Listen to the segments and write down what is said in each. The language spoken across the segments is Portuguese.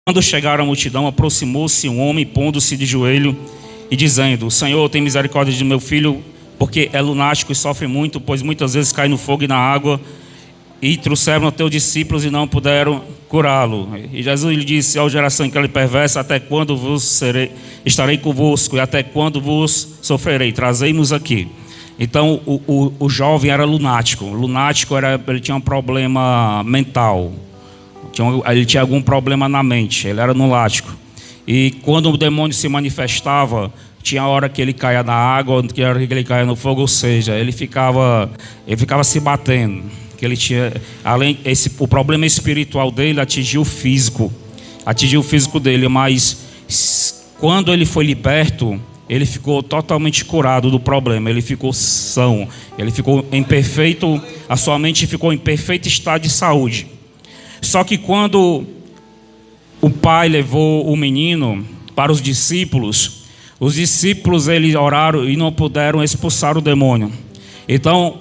Quando chegaram a multidão, aproximou-se um homem, pondo-se de joelho e dizendo: Senhor, tem misericórdia de meu filho, porque é lunático e sofre muito, pois muitas vezes cai no fogo e na água. E trouxeram a teus discípulos e não puderam curá-lo. E Jesus lhe disse: ó geração incrédula e perversa, até quando estarei convosco e até quando vos sofrerei? Trazei-nos aqui. Então o jovem era lunático. Ele tinha um problema mental. Ele tinha algum problema na mente. Ele era lunático. E quando o demônio se manifestava, tinha a hora que ele caía na água, tinha a hora que ele caía no fogo, ou seja, ele ficava se batendo. Que ele tinha, o problema espiritual dele atingiu o físico dele, mas quando ele foi liberto, ele ficou totalmente curado do problema, ele ficou são, a sua mente ficou em perfeito estado de saúde. Só que quando o pai levou o menino para os discípulos eles oraram e não puderam expulsar o demônio. Então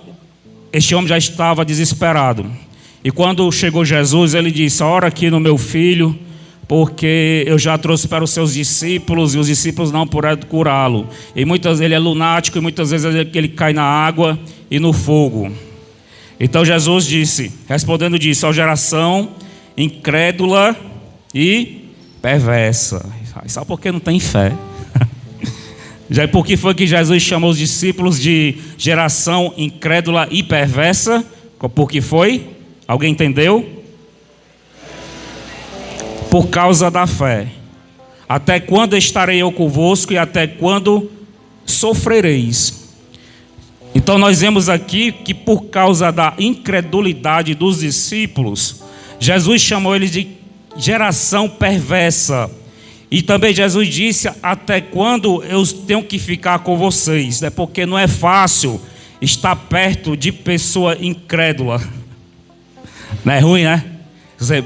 este homem já estava desesperado. E quando chegou Jesus, ele disse: ora aqui no meu filho, porque eu já trouxe para os seus discípulos e os discípulos não puderam curá-lo. E muitas vezes ele é lunático e muitas vezes ele cai na água e no fogo. Então Jesus respondendo disse: ó geração incrédula e perversa. Só porque não tem fé. Já por que foi que Jesus chamou os discípulos de geração incrédula e perversa? Por que foi? Alguém entendeu? Por causa da fé. Até quando estarei eu convosco e até quando sofrereis? Então nós vemos aqui que por causa da incredulidade dos discípulos, Jesus chamou eles de geração perversa. E também Jesus disse: até quando eu tenho que ficar com vocês? Porque não é fácil estar perto de pessoa incrédula. Não é ruim, né?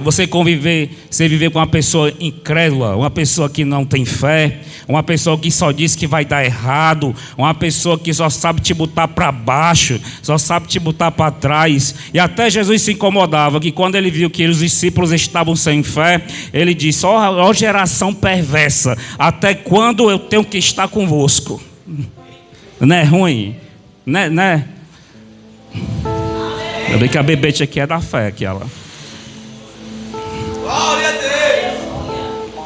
Você viver com uma pessoa incrédula, uma pessoa que não tem fé, uma pessoa que só diz que vai dar errado, uma pessoa que só sabe te botar para baixo, só sabe te botar para trás. E até Jesus se incomodava que quando ele viu que os discípulos estavam sem fé, ele disse: ó geração perversa, até quando eu tenho que estar convosco? Não é ruim? Né? Ainda bem que a bebete aqui é da fé, aquela. Glória a Deus!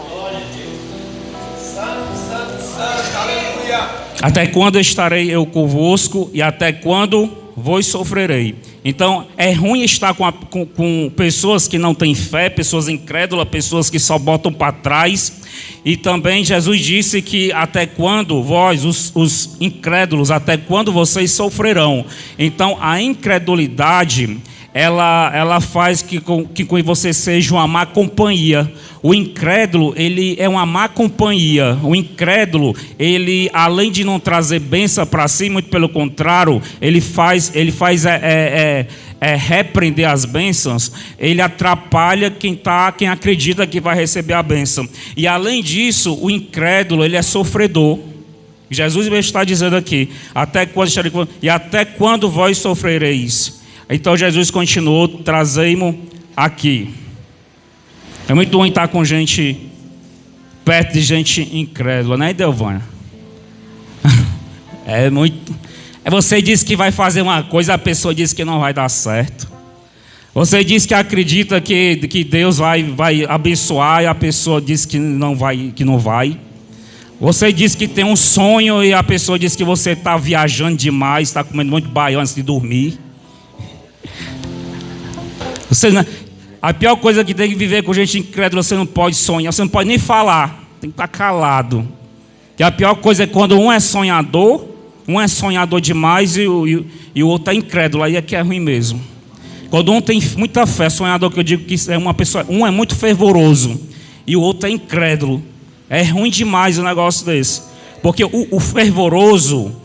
Glória a Deus! Santo, aleluia! Até quando estarei eu convosco e até quando vos sofrerei? Então é ruim estar com pessoas que não têm fé, pessoas incrédulas, pessoas que só botam para trás. E também Jesus disse que até quando vós, os incrédulos, até quando vocês sofrerão. Então a incredulidade ela faz que você seja uma má companhia. O incrédulo, ele é uma má companhia. O incrédulo, ele além de não trazer bênção para si, muito pelo contrário, ele faz repreender as bênçãos. Ele atrapalha quem acredita que vai receber a bênção. E além disso, o incrédulo, ele é sofredor. Jesus está dizendo aqui: até quando vós sofrereis? Então Jesus continuou: trazei-mo aqui. É muito ruim estar com gente, perto de gente incrédula, né, Delvânia? É muito. Você diz que vai fazer uma coisa, a pessoa diz que não vai dar certo. Você diz que acredita que Deus vai abençoar e a pessoa diz que não vai. Você diz que tem um sonho e a pessoa diz que você está viajando demais, está comendo muito baião antes de dormir. A pior coisa que tem que viver com gente incrédula, você não pode sonhar, você não pode nem falar, tem que estar calado. E a pior coisa é quando um é sonhador demais e o outro é incrédulo, aí é que é ruim mesmo. Quando um tem muita fé, sonhador, que eu digo que é uma pessoa, um é muito fervoroso e o outro é incrédulo, é ruim demais um negócio desse. Porque o fervoroso,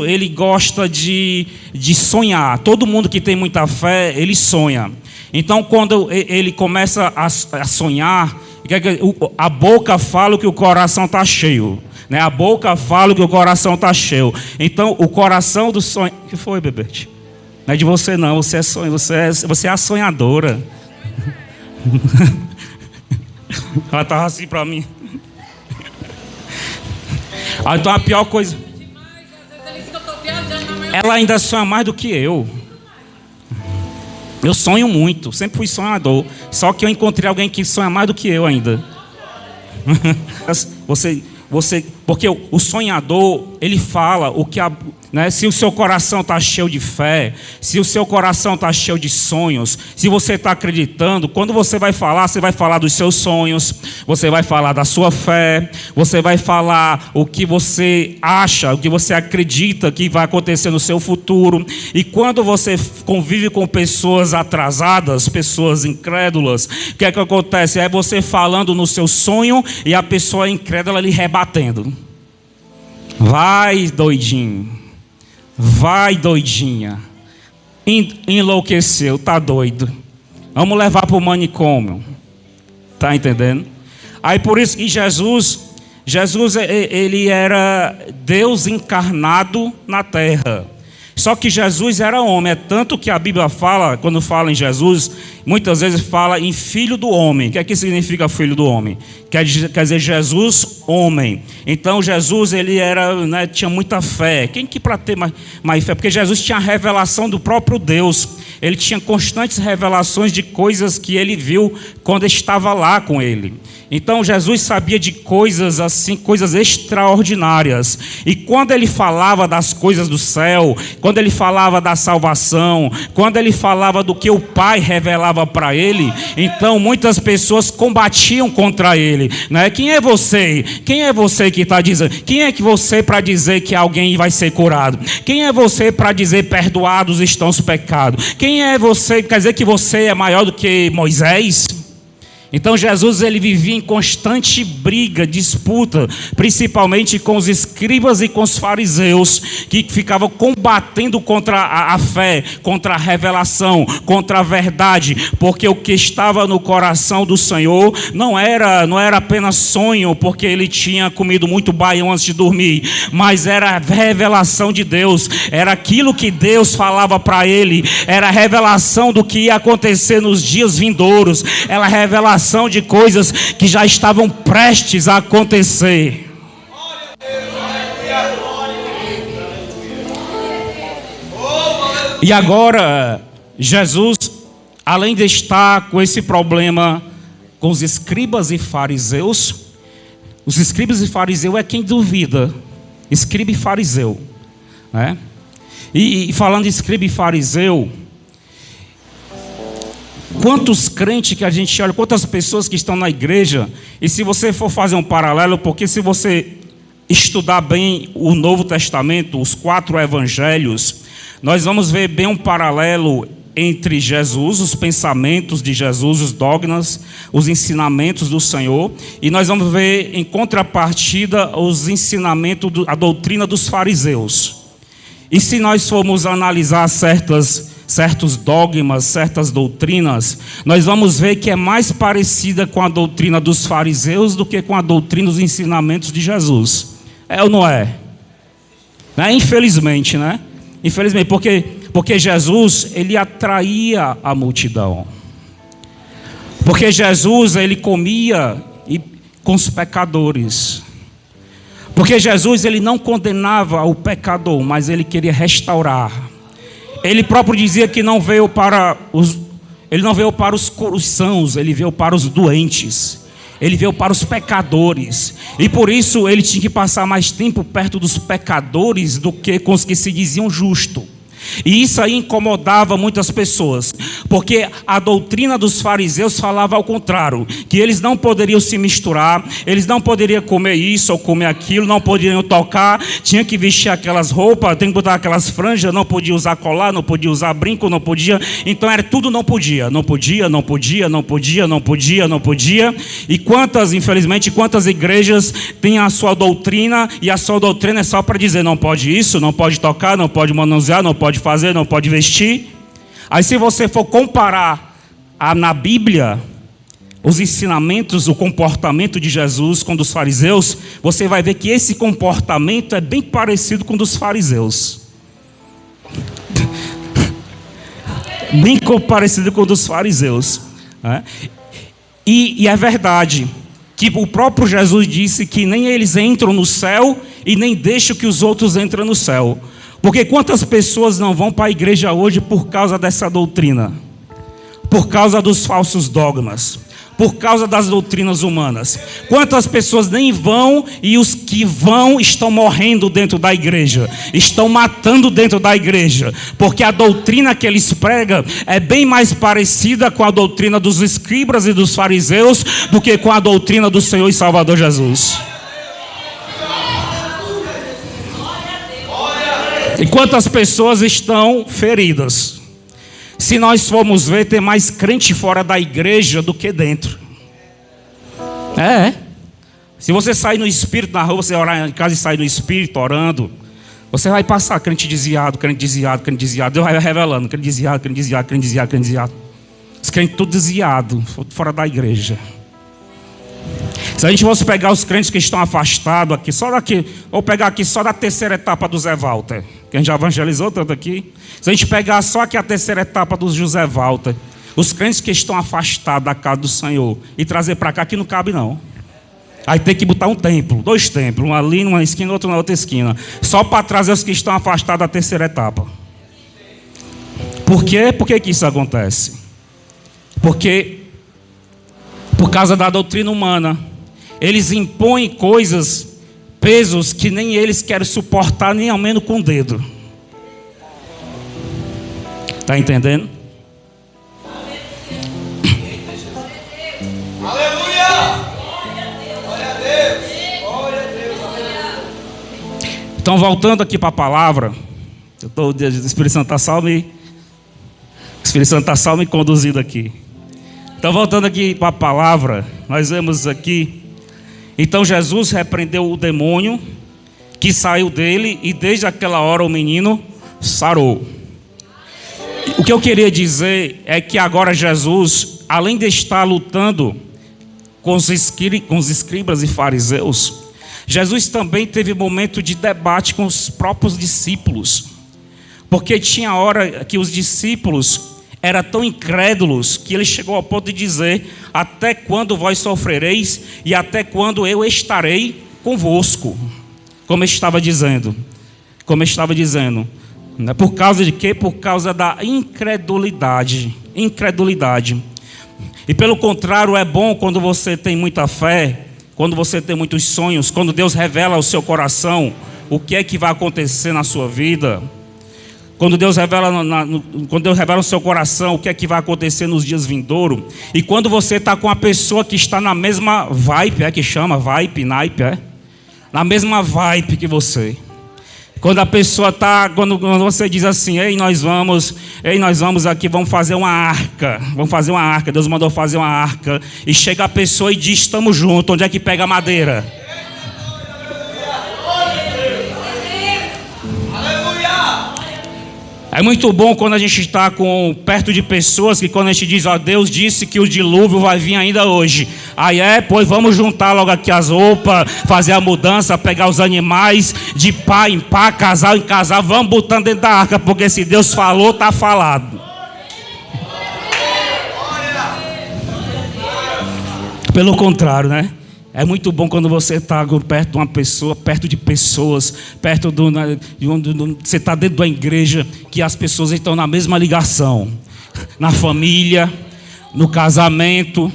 ele gosta de sonhar. Todo mundo que tem muita fé, ele sonha. Então, quando ele começa a sonhar, a boca fala que o coração está cheio. Né? A boca fala que o coração está cheio. Então, o coração do sonho... O que foi, Bebete? Não é de você, não. Você é a sonhadora. Ela estava assim para mim. Então a pior coisa... Ela ainda sonha mais do que eu. Eu sonho muito, sempre fui sonhador. Só que eu encontrei alguém que sonha mais do que eu ainda. Porque o sonhador, ele fala o que né, se o seu coração está cheio de fé, se o seu coração está cheio de sonhos, se você está acreditando, quando você vai falar dos seus sonhos, você vai falar da sua fé, você vai falar o que você acha, o que você acredita que vai acontecer no seu futuro. E quando você convive com pessoas atrasadas, pessoas incrédulas, o que é que acontece? É você falando no seu sonho e a pessoa incrédula lhe rebatendo. Vai, doidinho. Vai, doidinha. Enlouqueceu, tá doido. Vamos levar para o manicômio. Tá entendendo? Aí por isso que Jesus, ele era Deus encarnado na terra. Só que Jesus era homem. É tanto que a Bíblia fala, quando fala em Jesus, muitas vezes fala em filho do homem. O que é que significa filho do homem? Quer dizer, Jesus, homem. Então Jesus, ele era, né, tinha muita fé. Quem que para ter mais fé? Porque Jesus tinha a revelação do próprio Deus. Ele tinha constantes revelações de coisas que ele viu quando estava lá com ele. Então Jesus sabia de coisas assim, coisas extraordinárias. E quando ele falava das coisas do céu, quando ele falava da salvação, quando ele falava do que o Pai revelava para ele, então muitas pessoas combatiam contra ele, né? Quem é você? Quem é você que está dizendo? Quem é que você para dizer que alguém vai ser curado? Quem é você para dizer perdoados estão os pecados? Quem é você? Quer dizer que você é maior do que Moisés? Então Jesus, ele vivia em constante briga, disputa, principalmente com os escribas e com os fariseus, que ficavam combatendo contra a fé, contra a revelação, contra a verdade, porque o que estava no coração do Senhor não era apenas sonho, porque ele tinha comido muito baião antes de dormir, mas era a revelação de Deus, era aquilo que Deus falava para ele, era a revelação do que ia acontecer nos dias vindouros, era a revelação de coisas que já estavam prestes a acontecer. E agora, Jesus, além de estar com esse problema com os escribas e fariseus, os escribas e fariseus é quem duvida, escriba e fariseu, né? E falando de escriba e fariseu, quantos crentes que a gente olha, quantas pessoas que estão na igreja, e se você for fazer um paralelo, porque se você estudar bem o Novo Testamento, os 4 evangelhos, nós vamos ver bem um paralelo entre Jesus, os pensamentos de Jesus, os dogmas, os ensinamentos do Senhor, e nós vamos ver em contrapartida os ensinamentos, a doutrina dos fariseus. E se nós formos analisar certos dogmas, certas doutrinas, nós vamos ver que é mais parecida com a doutrina dos fariseus do que com a doutrina dos ensinamentos de Jesus. É ou não é? Infelizmente, né? Infelizmente, porque Jesus, ele atraía a multidão. Porque Jesus, ele comia com os pecadores. Porque Jesus, ele não condenava o pecador, mas ele queria restaurar. Ele próprio dizia que não veio para os sãos, ele veio para os doentes. Ele veio para os pecadores. E por isso ele tinha que passar mais tempo perto dos pecadores do que com os que se diziam justos. E isso aí incomodava muitas pessoas, porque a doutrina dos fariseus falava ao contrário, que eles não poderiam se misturar, eles não poderiam comer isso ou comer aquilo, não poderiam tocar, tinha que vestir aquelas roupas, tem que botar aquelas franjas, não podia usar colar, não podia usar brinco, não podia, então era tudo não podia. E infelizmente, quantas igrejas têm a sua doutrina, e a sua doutrina é só para dizer, não pode isso, não pode tocar, não pode manusear, não pode fazer, não pode vestir. Aí se você for comparar na Bíblia os ensinamentos, o comportamento de Jesus com o dos fariseus, você vai ver que esse comportamento é bem parecido com o dos fariseus. Bem parecido com o dos fariseus, né? E é verdade, que o próprio Jesus disse que nem eles entram no céu e nem deixam que os outros entrem no céu. Porque quantas pessoas não vão para a igreja hoje por causa dessa doutrina? Por causa dos falsos dogmas, por causa das doutrinas humanas. Quantas pessoas nem vão e os que vão estão morrendo dentro da igreja, estão matando dentro da igreja, porque a doutrina que eles pregam é bem mais parecida com a doutrina dos escribas e dos fariseus do que com a doutrina do Senhor e Salvador Jesus. E quantas pessoas estão feridas? Se nós formos ver, tem mais crente fora da igreja do que dentro. Se você sair no espírito na rua, você orar em casa e sair no espírito orando, você vai passar crente desviado, crente desviado, crente desviado. Deus vai revelando, crente desviado, crente desviado, crente desviado, crente desviado. Os crentes tudo desviado, fora da igreja. Se a gente fosse pegar os crentes que estão afastados aqui, só daqui, ou pegar aqui só da terceira etapa do Zé Walter, que a gente já evangelizou tanto aqui. Se a gente pegar só aqui a terceira etapa do José Walter, os crentes que estão afastados da casa do Senhor, e trazer para cá, que não cabe não. Aí tem que botar um templo, 2 templos, um ali numa esquina, outro na outra esquina, só para trazer os que estão afastados da terceira etapa. Por quê? Por que isso acontece? Porque, por causa da doutrina humana, eles impõem coisas, pesos que nem eles querem suportar, nem ao menos com o dedo. Está entendendo? Aleluia! Glória a Deus! Glória a Deus! Então, voltando aqui para a palavra, o Espírito Santo está só me conduzindo aqui. Então, voltando aqui para a palavra, nós vemos aqui. Então Jesus repreendeu o demônio que saiu dele e desde aquela hora o menino sarou. O que eu queria dizer é que agora Jesus, além de estar lutando com os escribas e fariseus, Jesus também teve momento de debate com os próprios discípulos. Porque tinha hora que os discípulos eram tão incrédulos que ele chegou ao ponto de dizer: até quando vós sofrereis e até quando eu estarei convosco? Como eu estava dizendo. Por causa de quê? Por causa da incredulidade. E pelo contrário, é bom quando você tem muita fé, quando você tem muitos sonhos, quando Deus revela ao seu coração o que é que vai acontecer na sua vida. Quando Deus revela no seu coração o que é que vai acontecer nos dias vindouros. E quando você está com a pessoa que está na mesma vibe, na mesma vibe que você. Quando a pessoa está, quando você diz assim: ei, nós vamos aqui, vamos fazer uma arca. Deus mandou fazer uma arca. E chega a pessoa e diz: estamos juntos, onde é que pega a madeira? É muito bom quando a gente está perto de pessoas que quando a gente diz: ó, Deus disse que o dilúvio vai vir ainda hoje. Aí pois vamos juntar logo aqui as roupas, fazer a mudança, pegar os animais de pá em pá, casal em casal, vamos botando dentro da arca, porque se Deus falou, está falado. Pelo contrário, né? É muito bom quando você está perto de uma pessoa, perto de pessoas, você está dentro da igreja, que as pessoas estão na mesma ligação. Na família, no casamento,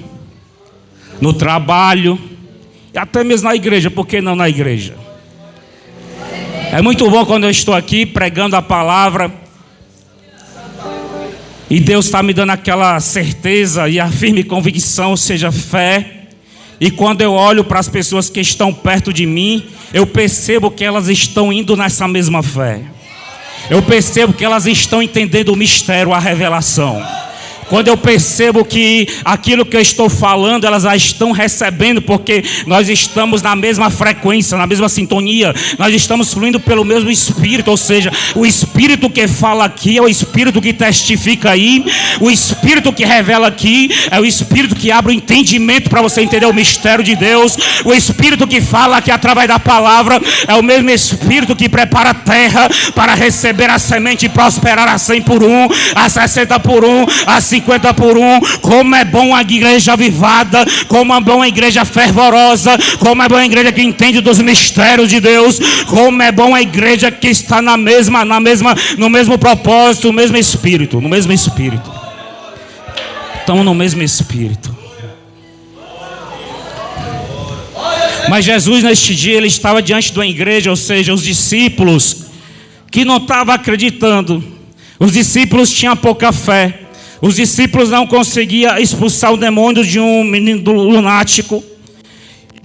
no trabalho, e até mesmo na igreja. Por que não na igreja? É muito bom quando eu estou aqui pregando a palavra e Deus está me dando aquela certeza e a firme convicção, ou seja, fé. E quando eu olho para as pessoas que estão perto de mim, eu percebo que elas estão indo nessa mesma fé. Eu percebo que elas estão entendendo o mistério, a revelação. Quando eu percebo que aquilo que eu estou falando, elas já estão recebendo, porque nós estamos na mesma frequência, na mesma sintonia, nós estamos fluindo pelo mesmo Espírito, ou seja, o Espírito que fala aqui é o Espírito que testifica aí, o Espírito que revela aqui é o Espírito que abre o entendimento para você entender o mistério de Deus, o Espírito que fala aqui através da palavra é o mesmo Espírito que prepara a terra para receber a semente e prosperar a 100 por 1, a 60 por 1, a 50 50 por 1. Como é bom a igreja avivada, como é bom a igreja fervorosa, como é bom a igreja que entende dos mistérios de Deus, como é bom a igreja que está no mesmo propósito, no mesmo espírito, Estamos no mesmo espírito. Mas Jesus neste dia, ele estava diante de uma igreja, ou seja, os discípulos que não estavam acreditando. Os discípulos tinham pouca fé. Os discípulos não conseguiam expulsar o demônio de um menino lunático.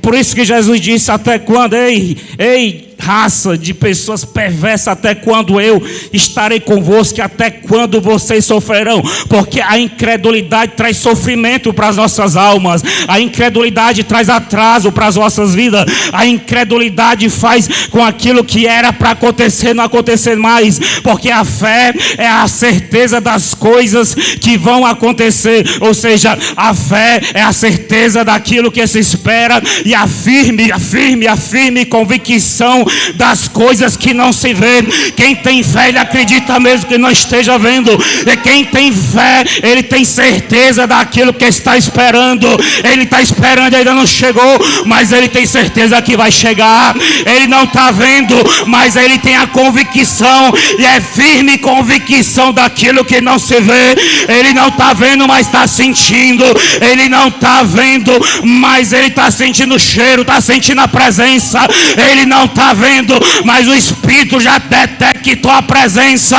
Por isso que Jesus disse: até quando, ei, raça de pessoas perversas, até quando eu estarei convosco, até quando vocês sofrerão? Porque a incredulidade traz sofrimento para as nossas almas, a incredulidade traz atraso para as nossas vidas, a incredulidade faz com aquilo que era para acontecer não acontecer mais, porque a fé é a certeza das coisas que vão acontecer, ou seja, a fé é a certeza daquilo que se espera e a firme convicção das coisas que não se vê. Quem tem fé, ele acredita mesmo que não esteja vendo. E quem tem fé, ele tem certeza daquilo que está esperando. Ele está esperando, ainda não chegou, mas ele tem certeza que vai chegar. Ele não está vendo, mas ele tem a convicção, e é firme convicção daquilo que não se vê. Ele não está vendo, mas está sentindo. Ele não está vendo, mas ele está sentindo o cheiro, está sentindo a presença. Ele não está vendo, mas o Espírito já detectou a presença.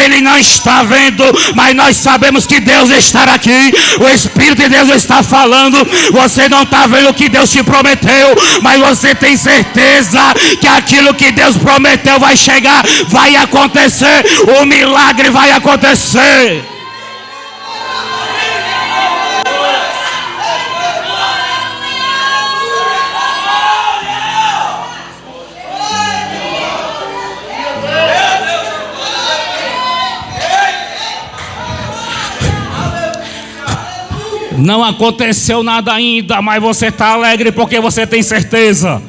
Ele não está vendo, mas nós sabemos que Deus está aqui. O Espírito de Deus está falando. Você não está vendo o que Deus te prometeu, mas você tem certeza que aquilo que Deus prometeu vai chegar, vai acontecer. O milagre vai acontecer. Não aconteceu nada ainda, mas você está alegre porque você tem certeza.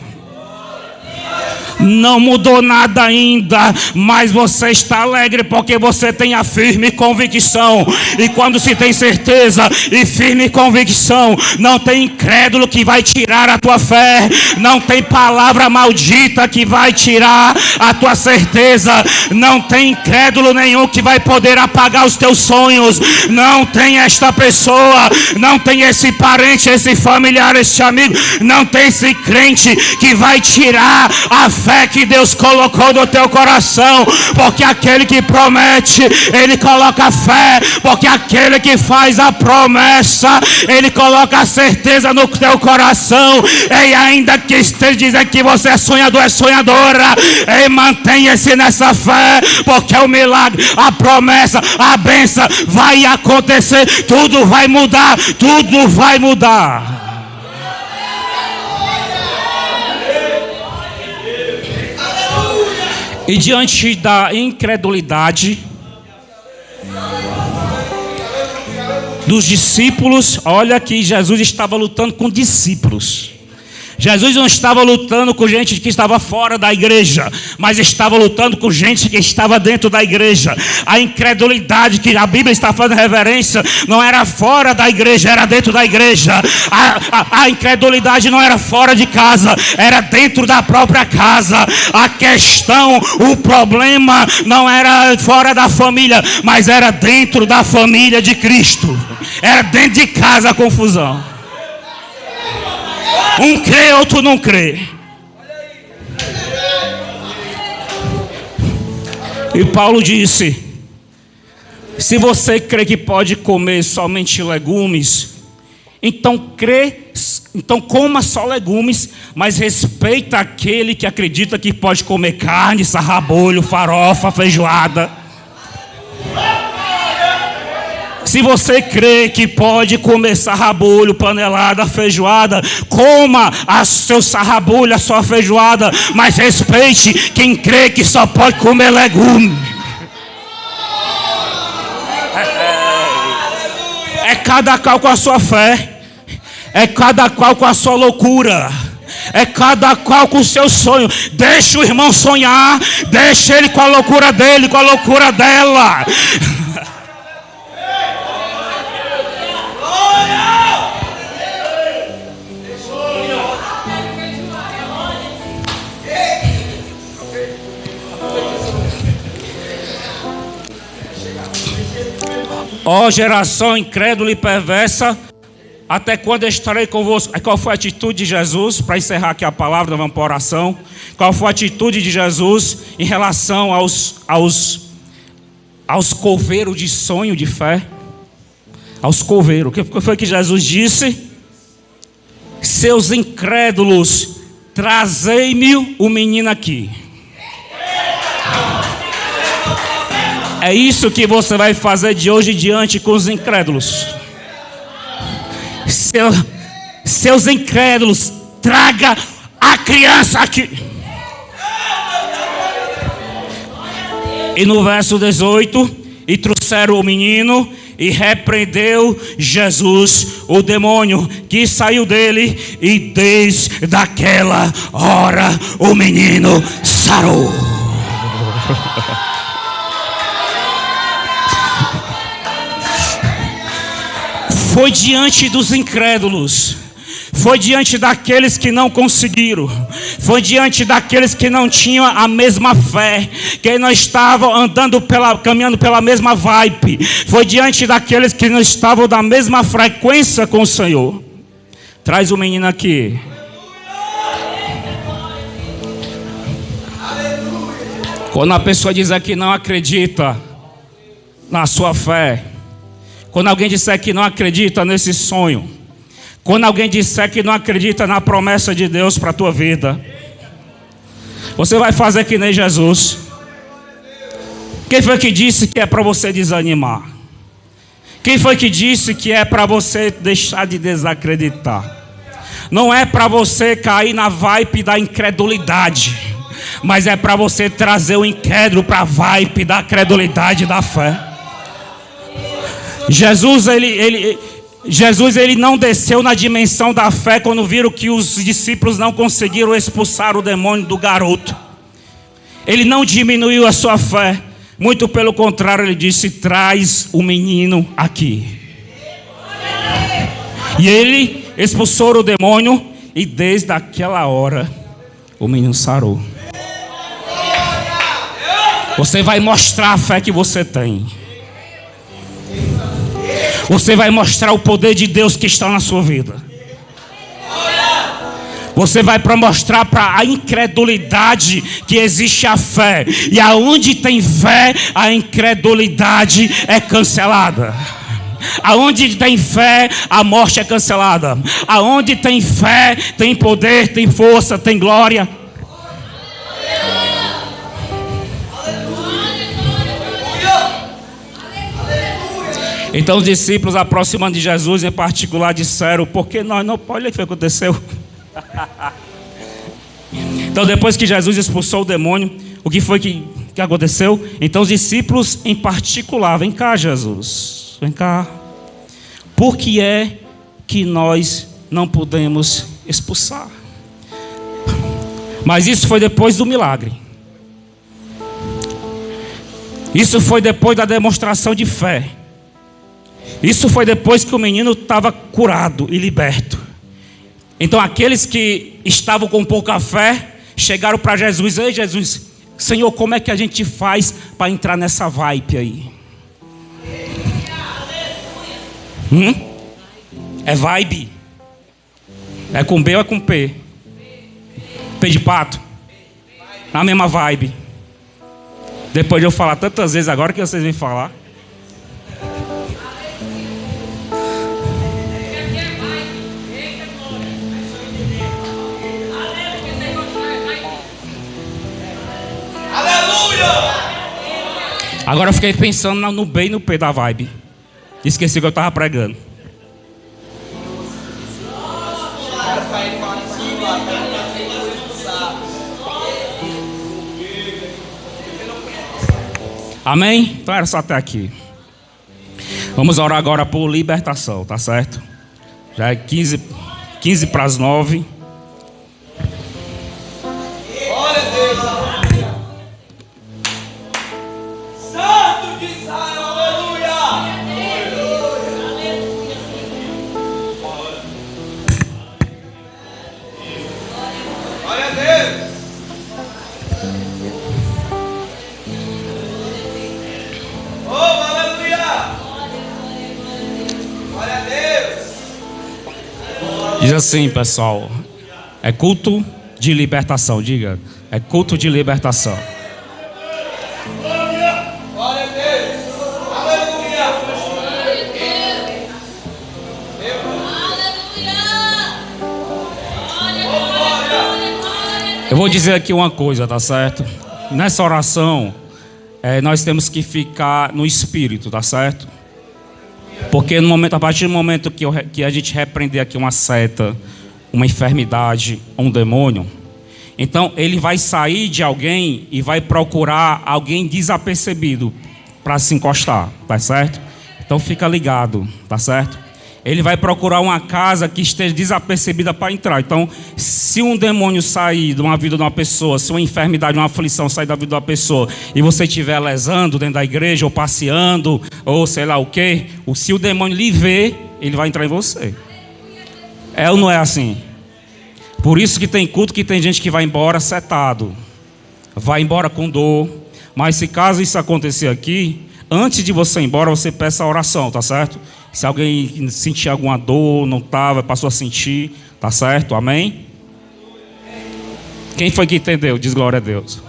Não mudou nada ainda, mas você está alegre porque você tem a firme convicção. E quando se tem certeza e firme convicção, não tem incrédulo que vai tirar a tua fé, não tem palavra maldita que vai tirar a tua certeza, não tem incrédulo nenhum que vai poder apagar os teus sonhos. Não tem esta pessoa, não tem esse parente, esse familiar, esse amigo, não tem esse crente que vai tirar a fé que Deus colocou no teu coração, porque aquele que promete, ele coloca fé, porque aquele que faz a promessa, ele coloca a certeza no teu coração. E ainda que esteja dizendo que você é sonhador, é sonhadora, mantenha-se nessa fé, porque o milagre, a promessa, a bênção vai acontecer. Tudo vai mudar, tudo vai mudar. E diante da incredulidade dos discípulos, olha que Jesus estava lutando com discípulos. Jesus não estava lutando com gente que estava fora da igreja, mas estava lutando com gente que estava dentro da igreja. A incredulidade que a Bíblia está fazendo reverência não era fora da igreja, era dentro da igreja. A incredulidade não era fora de casa, era dentro da própria casa. A questão, o problema não era fora da família, mas era dentro da família de Cristo. Era dentro de casa a confusão. Um crê, outro não crê. E Paulo disse: se você crê que pode comer somente legumes, então coma só legumes, mas respeita aquele que acredita que pode comer carne, sarrabolho, farofa, feijoada. Se você crê que pode comer sarrabulho, panelada, feijoada, coma a seu sarrabulho, a sua feijoada, mas respeite quem crê que só pode comer legume. É cada qual com a sua fé, é cada qual com a sua loucura, é cada qual com o seu sonho. Deixa o irmão sonhar, deixa ele com a loucura dele, com a loucura dela. Ó geração incrédula e perversa, até quando eu estarei convosco? Qual foi a atitude de Jesus? Para encerrar aqui a palavra, vamos para a oração. Qual foi a atitude de Jesus em relação aos coveiros de sonho de fé? Aos coveiros. O que foi que Jesus disse? Seus incrédulos, trazei-me o menino aqui. É isso que você vai fazer de hoje em diante com os incrédulos. Seus incrédulos, traga a criança aqui. E no verso 18, e trouxeram o menino, e repreendeu Jesus o demônio que saiu dele, e desde aquela hora o menino sarou. Foi diante dos incrédulos, foi diante daqueles que não conseguiram, foi diante daqueles que não tinham a mesma fé, que não estavam caminhando pela mesma vibe, foi diante daqueles que não estavam da mesma frequência com o Senhor. Traz o menino aqui. Quando a pessoa diz que não acredita na sua fé, quando alguém disser que não acredita nesse sonho, quando alguém disser que não acredita na promessa de Deus para a tua vida, você vai fazer que nem Jesus. Quem foi que disse que é para você desanimar? Quem foi que disse que é para você deixar de desacreditar? Não é para você cair na vibe da incredulidade, mas é para você trazer o incrédulo para a vibe da credulidade da fé. Jesus ele não desceu na dimensão da fé quando viram que os discípulos não conseguiram expulsar o demônio do garoto. Ele não diminuiu a sua fé, muito pelo contrário, ele disse: traz o menino aqui. E ele expulsou o demônio, e desde aquela hora o menino sarou. Você vai mostrar a fé que você tem. Você vai mostrar o poder de Deus que está na sua vida. Você vai mostrar para a incredulidade que existe a fé. E aonde tem fé, a incredulidade é cancelada. Aonde tem fé, a morte é cancelada. Aonde tem fé, tem poder, tem força, tem glória. Então os discípulos, aproximando de Jesus em particular, disseram: por que nós não? Olha o que aconteceu. Então depois que Jesus expulsou o demônio, o que foi que aconteceu? Então os discípulos em particular: vem cá, Jesus, vem cá. Por que é que nós não podemos expulsar? Mas isso foi depois do milagre. Isso foi depois da demonstração de fé. Isso foi depois que o menino estava curado e liberto. Então aqueles que estavam com pouca fé chegaram para Jesus: ei Jesus, Senhor, como é que a gente faz para entrar nessa vibe aí? É vibe? É com B ou é com P? P de pato? Na mesma vibe. Depois de eu falar tantas vezes, agora que vocês vêm falar. Agora eu fiquei pensando no B e no P da vibe. Esqueci que eu estava pregando. Amém? Então era só até aqui. Vamos orar agora por libertação, tá certo? Já é 15 para as 9. Diz assim, pessoal. É culto de libertação, diga. É culto de libertação. Glória a Deus. Aleluia. Eu vou dizer aqui uma coisa, tá certo? Nessa oração, nós temos que ficar no espírito, tá certo? Porque no momento, a partir do momento que a gente repreender aqui uma seta, uma enfermidade, um demônio, então ele vai sair de alguém e vai procurar alguém desapercebido para se encostar, tá certo? Então fica ligado, tá certo? Ele vai procurar uma casa que esteja desapercebida para entrar. Então, se um demônio sair de uma vida de uma pessoa, se uma enfermidade, uma aflição sair da vida de uma pessoa, e você estiver lesando dentro da igreja, ou passeando, ou sei lá o quê, se o demônio lhe ver, ele vai entrar em você. É ou não é assim? Por isso que tem culto que tem gente que vai embora setado, vai embora com dor. Mas se caso isso acontecer aqui, antes de você ir embora, você peça a oração, tá certo? Se alguém sentir alguma dor, não estava, passou a sentir, tá certo? Amém? Quem foi que entendeu? Diz glória a Deus.